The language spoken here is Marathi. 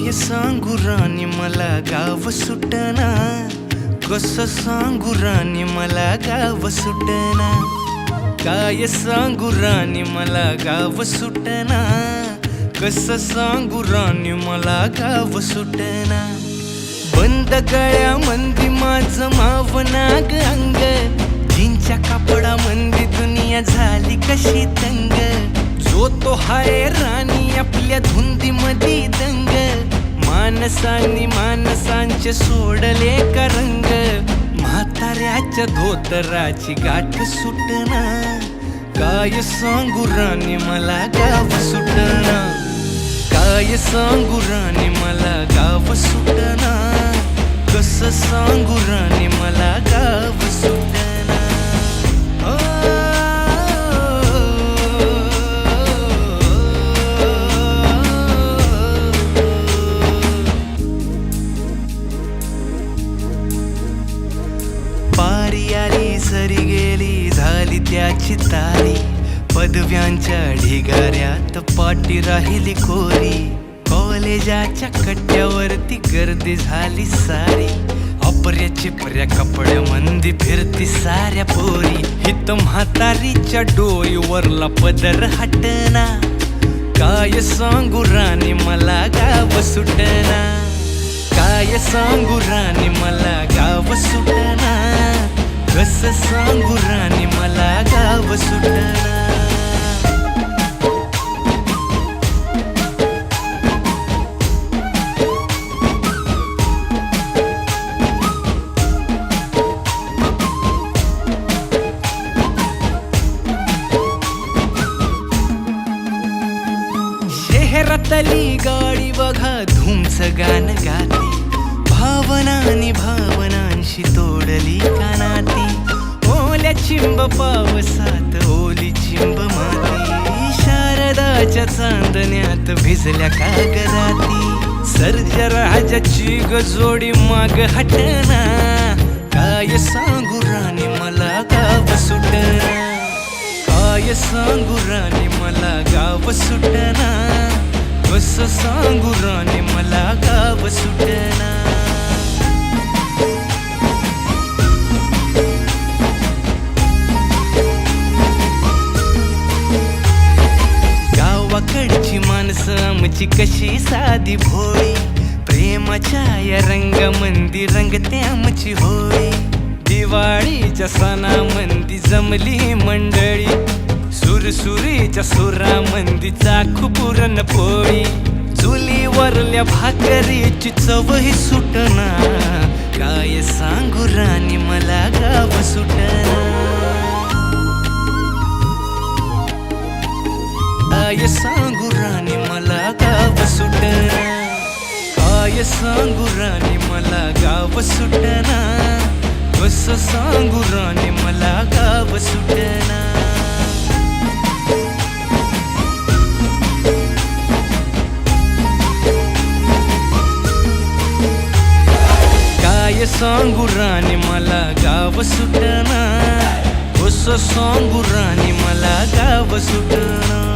काय सांगू राणी मला गाव सुटना, कसं सांगू राणी मला गाव सुटना, काय सांगू राणी मला गाव सुटना, कसं सांगू राणी मला गाव सुटना। बंद गळ्यामंदी माझं मावनाग अंग, जीनच्या कापडामंदी दुनिया झाली कशी तंग, जो तो हाय राणी आपल्या धुंदीमधी दंग, माणसांनी माणसांचे सोडले का रंग, म्हाताऱ्याच्या धोतराची गाठ सुटना, काय सांगू राणी मला गाव सुटना, काय सांगू राणी मला गाव सुटना, कसं सांगू राणी मला गाव सुटना। पारी आली सरी गेली झाली त्याची तारी, पदव्यांच्या ढिगाऱ्यात पाठी राहिली कोरी, कॉलेजाच्या कट्ट्यावरती गर्दी झाली सारी, अपऱ्या चिपऱ्या कपड्यामंदी फिरती साऱ्या पोरी, हित म्हातारीच्या डोईवरला पदर हटना, काय सांगू राणी मला गाव सुटना, काय सांगू राणी मला गाव सुटना, कसं सांगू राणी मला गाव सुटना। शहरातली गाडी बघा धूमचं गाणं गाती, भावनांनी भावनांशी तोडली कानाती, ओल्या चिंब पावसात ओली चिंब माती, शारदाच्या चांदण्यात भिजल्या कागदाती, सर्जराजाची गजोडी माग हटना, काय सांगू राणी मला गाव सुटना, काय सांगू राणी मला गाव सुटना, कसं सांगू राणी मला गाव सुटना। गावाकडची माणसं आमची कशी साधी भोळी, प्रेमाच्या या रंगामंदी रंगते आमची होळी, दिवाळीच्या सणामंदी जमली मंडळी, सुरसुरीच्या सुरामंदी चाखू पुरणपोळी, चुलीवरल्या भाकरीची चवही सुटना, काय सांगू राणी मला गाव सुटना, काय सांगू राणी मला गाव सुटना, काय सांगू राणी मला गाव सुटना, कसं सांगू राणी मला गाव सुटना। काय सांगू राणी मला गाव सुटना, कसं सांगू राणी मला गाव सुटना।